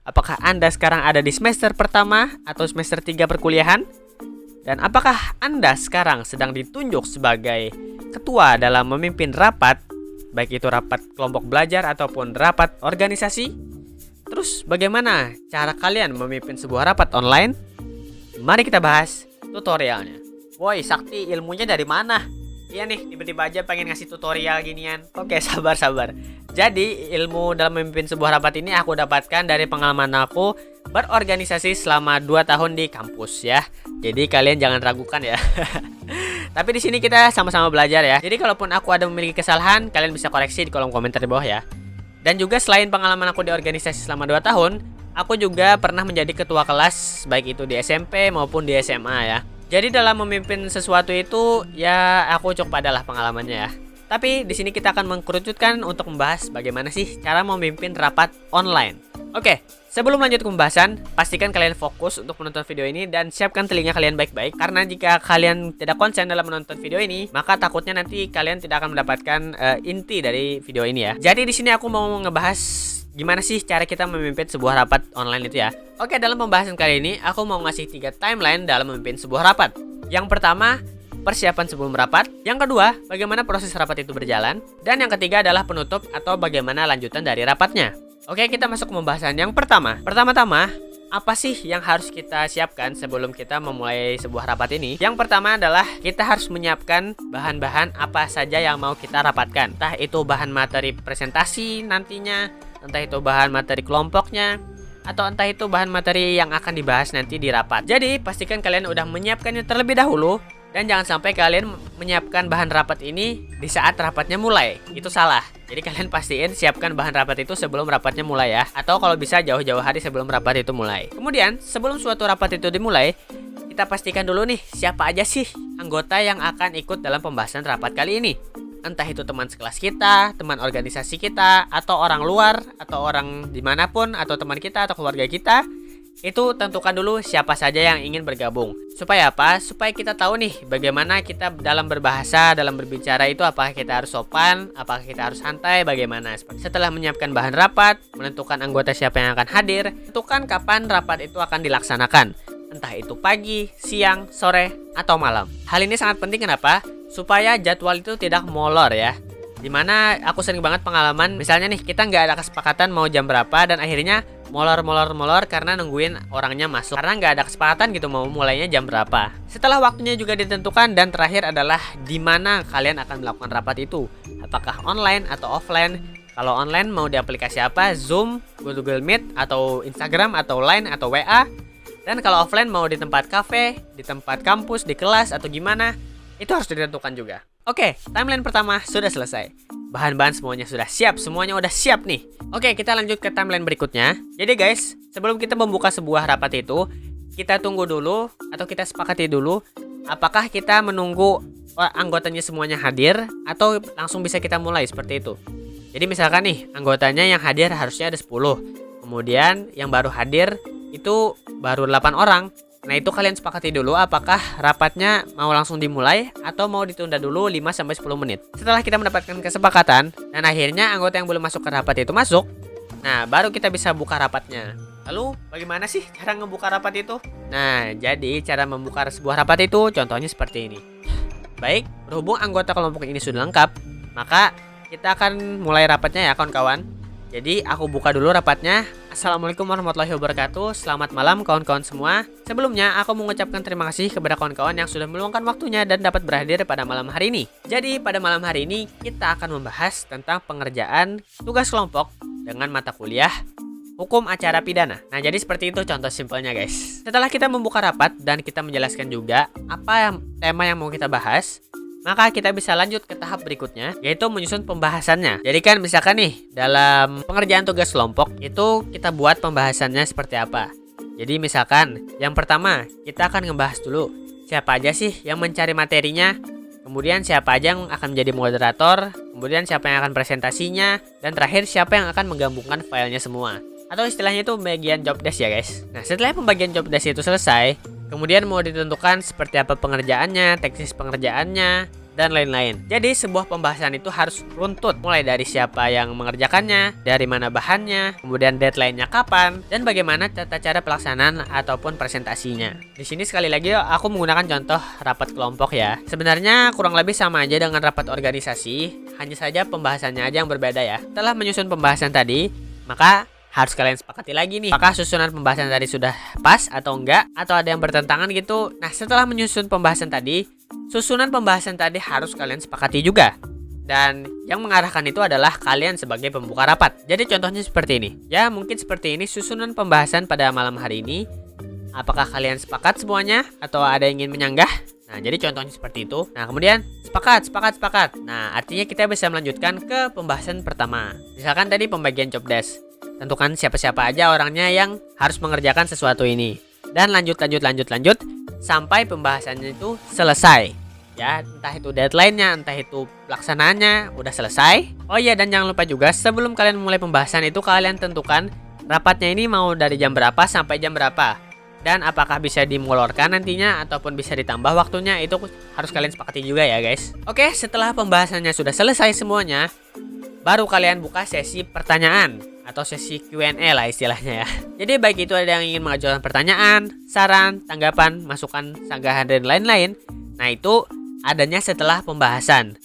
Apakah Anda sekarang ada di semester pertama atau semester 3 perkuliahan? Dan apakah Anda sekarang sedang ditunjuk sebagai ketua dalam memimpin rapat, baik itu rapat kelompok belajar ataupun rapat organisasi? Terus bagaimana cara kalian memimpin sebuah rapat online? Mari kita bahas tutorialnya. Woi, Sakti, ilmunya dari mana? Iya nih, tiba-tiba aja pengen ngasih tutorial ginian. Oke, sabar. Jadi, ilmu dalam memimpin sebuah rapat ini aku dapatkan dari pengalaman aku berorganisasi selama 2 tahun di kampus ya. Jadi kalian jangan ragukan ya. Tapi di sini kita sama-sama belajar ya. Jadi kalaupun aku ada memiliki kesalahan, kalian bisa koreksi di kolom komentar di bawah ya. Dan juga selain pengalaman aku di organisasi selama 2 tahun, aku juga pernah menjadi ketua kelas baik itu di SMP maupun di SMA ya. Jadi dalam memimpin sesuatu itu ya aku cukup adalah pengalamannya ya. Tapi di sini kita akan mengkerucutkan untuk membahas bagaimana sih cara memimpin rapat online. Oke, sebelum lanjut ke pembahasan, pastikan kalian fokus untuk menonton video ini dan siapkan telinga kalian baik-baik. Karena jika kalian tidak konsen dalam menonton video ini, maka takutnya nanti kalian tidak akan mendapatkan inti dari video ini ya. Jadi di sini aku mau ngebahas gimana sih cara kita memimpin sebuah rapat online itu ya. Oke, dalam pembahasan kali ini aku mau ngasih 3 timeline dalam memimpin sebuah rapat. Yang pertama, persiapan sebelum rapat. Yang kedua, bagaimana proses rapat itu berjalan. Dan yang ketiga adalah penutup atau bagaimana lanjutan dari rapatnya. Oke, kita masuk ke pembahasan yang pertama. Pertama-tama, apa sih yang harus kita siapkan sebelum kita memulai sebuah rapat ini? Yang pertama adalah kita harus menyiapkan bahan-bahan apa saja yang mau kita rapatkan. Entah itu bahan materi presentasi nantinya, entah itu bahan materi kelompoknya, atau entah itu bahan materi yang akan dibahas nanti di rapat. Jadi, pastikan kalian udah menyiapkannya terlebih dahulu. Dan jangan sampai kalian menyiapkan bahan rapat ini di saat rapatnya mulai. Itu salah. Jadi kalian pastiin siapkan bahan rapat itu sebelum rapatnya mulai ya. Atau kalau bisa jauh-jauh hari sebelum rapat itu mulai. Kemudian sebelum suatu rapat itu dimulai, kita pastikan dulu nih siapa aja sih anggota yang akan ikut dalam pembahasan rapat kali ini. Entah itu teman sekelas kita, teman organisasi kita, atau orang luar, atau orang dimanapun, atau teman kita, atau keluarga kita. Itu tentukan dulu siapa saja yang ingin bergabung. Supaya apa? Supaya kita tahu nih bagaimana kita dalam berbahasa, dalam berbicara itu apakah kita harus sopan, apakah kita harus santai, bagaimana. Setelah menyiapkan bahan rapat, menentukan anggota siapa yang akan hadir, tentukan kapan rapat itu akan dilaksanakan. Entah itu pagi, siang, sore, atau malam. Hal ini sangat penting kenapa? Supaya jadwal itu tidak molor ya. Dimana aku sering banget pengalaman, misalnya nih kita nggak ada kesepakatan mau jam berapa dan akhirnya molor karena nungguin orangnya masuk. Karena nggak ada kesepakatan gitu mau mulainya jam berapa. Setelah waktunya juga ditentukan dan terakhir adalah di mana kalian akan melakukan rapat itu. Apakah online atau offline? Kalau online mau di aplikasi apa? Zoom, Google Meet, atau Instagram, atau Line, atau WA. Dan kalau offline mau di tempat cafe, di tempat kampus, di kelas, atau gimana, itu harus ditentukan juga. Oke, timeline pertama sudah selesai. Bahan-bahan semuanya sudah siap, semuanya udah siap nih. Oke, kita lanjut ke timeline berikutnya. Jadi guys, sebelum kita membuka sebuah rapat itu, kita tunggu dulu atau kita sepakati dulu apakah kita menunggu anggotanya semuanya hadir atau langsung bisa kita mulai seperti itu. Jadi misalkan nih, anggotanya yang hadir harusnya ada 10. Kemudian yang baru hadir itu baru 8 orang. Nah itu kalian sepakati dulu apakah rapatnya mau langsung dimulai atau mau ditunda dulu 5-10 menit. Setelah kita mendapatkan kesepakatan dan akhirnya anggota yang belum masuk ke rapat itu masuk, nah baru kita bisa buka rapatnya. Lalu bagaimana sih cara ngebuka rapat itu? Nah jadi cara membuka sebuah rapat itu contohnya seperti ini. Baik, berhubung anggota kelompok ini sudah lengkap, maka kita akan mulai rapatnya ya kawan-kawan. Jadi aku buka dulu rapatnya. Assalamualaikum warahmatullahi wabarakatuh. Selamat malam kawan-kawan semua. Sebelumnya aku mengucapkan terima kasih kepada kawan-kawan yang sudah meluangkan waktunya dan dapat berhadir pada malam hari ini. Jadi pada malam hari ini kita akan membahas tentang pengerjaan tugas kelompok dengan mata kuliah Hukum Acara Pidana. Nah jadi seperti itu contoh simpelnya guys. Setelah kita membuka rapat dan kita menjelaskan juga apa tema yang mau kita bahas, maka kita bisa lanjut ke tahap berikutnya, yaitu menyusun pembahasannya. Jadi kan misalkan nih, dalam pengerjaan tugas kelompok itu kita buat pembahasannya seperti apa. Jadi misalkan, yang pertama kita akan ngebahas dulu siapa aja sih yang mencari materinya, kemudian siapa aja yang akan menjadi moderator, kemudian siapa yang akan presentasinya, dan terakhir siapa yang akan menggabungkan filenya semua. Atau istilahnya itu pembagian job desk ya guys. Nah setelah pembagian job desk itu selesai, kemudian mau ditentukan seperti apa pengerjaannya, teknis pengerjaannya, dan lain-lain. Jadi sebuah pembahasan itu harus runtut, mulai dari siapa yang mengerjakannya, dari mana bahannya, kemudian deadline-nya kapan, dan bagaimana tata cara pelaksanaan ataupun presentasinya. Di sini sekali lagi aku menggunakan contoh rapat kelompok ya. Sebenarnya kurang lebih sama aja dengan rapat organisasi, hanya saja pembahasannya aja yang berbeda ya. Setelah menyusun pembahasan tadi, maka harus kalian sepakati lagi nih, apakah susunan pembahasan tadi sudah pas atau enggak, atau ada yang bertentangan gitu. Nah, setelah menyusun pembahasan tadi, susunan pembahasan tadi harus kalian sepakati juga. Dan yang mengarahkan itu adalah kalian sebagai pembuka rapat. Jadi contohnya seperti ini. Ya, mungkin seperti ini susunan pembahasan pada malam hari ini. Apakah kalian sepakat semuanya atau ada yang ingin menyanggah? Nah, jadi contohnya seperti itu. Nah, kemudian sepakat. Nah, artinya kita bisa melanjutkan ke pembahasan pertama. Misalkan tadi pembagian job desk. Tentukan siapa-siapa aja orangnya yang harus mengerjakan sesuatu ini. Dan lanjut sampai pembahasannya itu selesai. Ya, entah itu deadline-nya, entah itu pelaksanaannya udah selesai. Oh iya, dan jangan lupa juga sebelum kalian memulai pembahasan itu kalian tentukan rapatnya ini mau dari jam berapa sampai jam berapa. Dan apakah bisa dimolorkan nantinya ataupun bisa ditambah waktunya, itu harus kalian sepakati juga ya guys. Oke, setelah pembahasannya sudah selesai semuanya, baru kalian buka sesi pertanyaan atau sesi Q&A lah istilahnya ya. Jadi baik itu ada yang ingin mengajukan pertanyaan, saran, tanggapan, masukan, sanggahan dan lain-lain. Nah, itu adanya setelah pembahasan.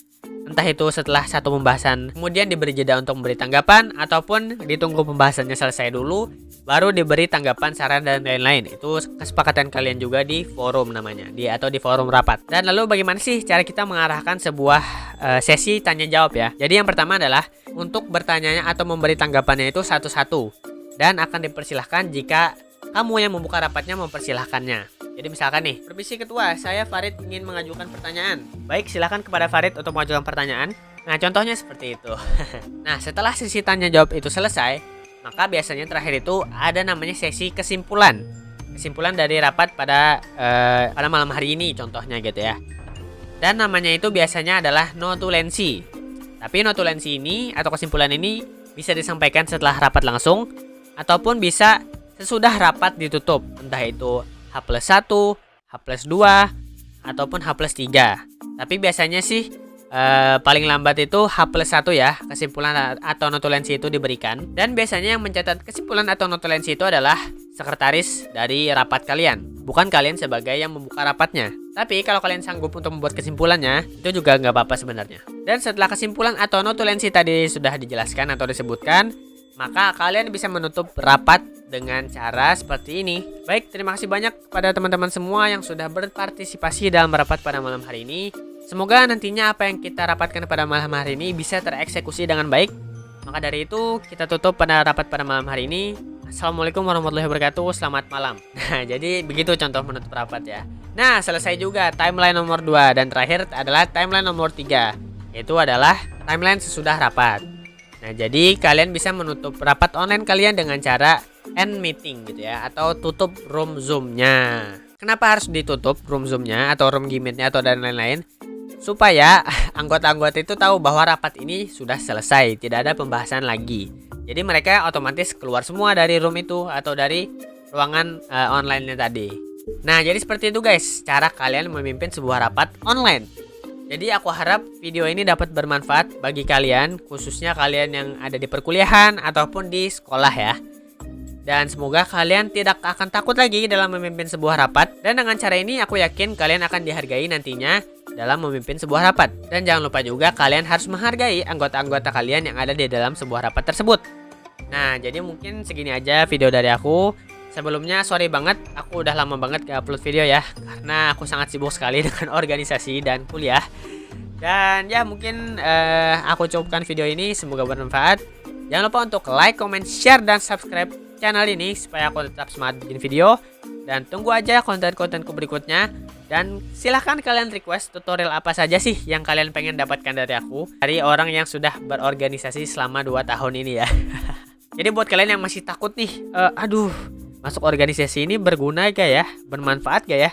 Entah itu setelah satu pembahasan kemudian diberi jeda untuk memberi tanggapan, ataupun ditunggu pembahasannya selesai dulu baru diberi tanggapan, saran dan lain-lain. Itu kesepakatan kalian juga di forum namanya, atau di forum rapat. Dan lalu bagaimana sih cara kita mengarahkan sebuah sesi tanya jawab ya. Jadi yang pertama adalah untuk bertanyanya atau memberi tanggapannya itu satu-satu, dan akan dipersilahkan jika kamu yang membuka rapatnya mempersilahkannya. Jadi misalkan nih, permisi ketua, saya Farid ingin mengajukan pertanyaan. Baik, silakan kepada Farid untuk mengajukan pertanyaan. Nah, contohnya seperti itu. Nah, setelah sesi tanya jawab itu selesai, maka biasanya terakhir itu ada namanya sesi kesimpulan. Kesimpulan dari rapat pada malam hari ini contohnya gitu ya. Dan namanya itu biasanya adalah notulensi. Tapi notulensi ini atau kesimpulan ini bisa disampaikan setelah rapat langsung, ataupun bisa sesudah rapat ditutup. Entah itu H+1, H+2, ataupun H+3. Tapi biasanya sih paling lambat itu H+1 ya, kesimpulan atau notulensi itu diberikan. Dan biasanya yang mencatat kesimpulan atau notulensi itu adalah sekretaris dari rapat kalian, bukan kalian sebagai yang membuka rapatnya. Tapi kalau kalian sanggup untuk membuat kesimpulannya, itu juga nggak apa-apa sebenarnya. Dan setelah kesimpulan atau notulensi tadi sudah dijelaskan atau disebutkan, maka kalian bisa menutup rapat dengan cara seperti ini. Baik, terima kasih banyak kepada teman-teman semua yang sudah berpartisipasi dalam rapat pada malam hari ini. Semoga nantinya apa yang kita rapatkan pada malam hari ini bisa tereksekusi dengan baik. Maka dari itu, kita tutup pada rapat pada malam hari ini. Assalamualaikum warahmatullahi wabarakatuh. Selamat malam. Nah, jadi begitu contoh menutup rapat ya. Nah, selesai juga timeline nomor 2. Dan terakhir adalah timeline nomor 3. Yaitu adalah timeline sesudah rapat. Nah, jadi kalian bisa menutup rapat online kalian dengan cara end meeting gitu ya, atau tutup room Zoom-nya. Kenapa harus ditutup room Zoom-nya atau room Gmeet-nya atau dan lain-lain? Supaya anggota-anggota itu tahu bahwa rapat ini sudah selesai, tidak ada pembahasan lagi. Jadi mereka otomatis keluar semua dari room itu atau dari ruangan online-nya tadi. Nah, jadi seperti itu guys, cara kalian memimpin sebuah rapat online. Jadi aku harap video ini dapat bermanfaat bagi kalian, khususnya kalian yang ada di perkuliahan ataupun di sekolah ya. Dan semoga kalian tidak akan takut lagi dalam memimpin sebuah rapat. Dan dengan cara ini aku yakin kalian akan dihargai nantinya dalam memimpin sebuah rapat. Dan jangan lupa juga kalian harus menghargai anggota-anggota kalian yang ada di dalam sebuah rapat tersebut. Nah, jadi mungkin segini aja video dari aku. Sebelumnya sorry banget, aku udah lama banget gak upload video ya, karena aku sangat sibuk sekali dengan organisasi dan kuliah. Dan ya mungkin aku cukupkan video ini, semoga bermanfaat. Jangan lupa untuk like, comment, share, dan subscribe channel ini supaya aku tetap semangat bikin video. Dan tunggu aja konten-kontenku berikutnya. Dan silahkan kalian request tutorial apa saja sih yang kalian pengen dapatkan dari aku, dari orang yang sudah berorganisasi selama 2 tahun ini ya. Jadi buat kalian yang masih takut nih, masuk organisasi ini berguna gak ya? Bermanfaat gak ya?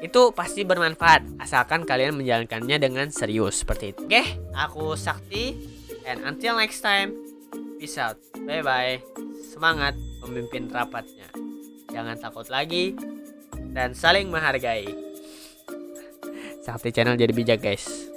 Itu pasti bermanfaat asalkan kalian menjalankannya dengan serius seperti itu. Oke, aku Sakti, and until next time, peace out. Bye bye. Semangat memimpin rapatnya. Jangan takut lagi dan saling menghargai. Sakti channel jadi bijak guys.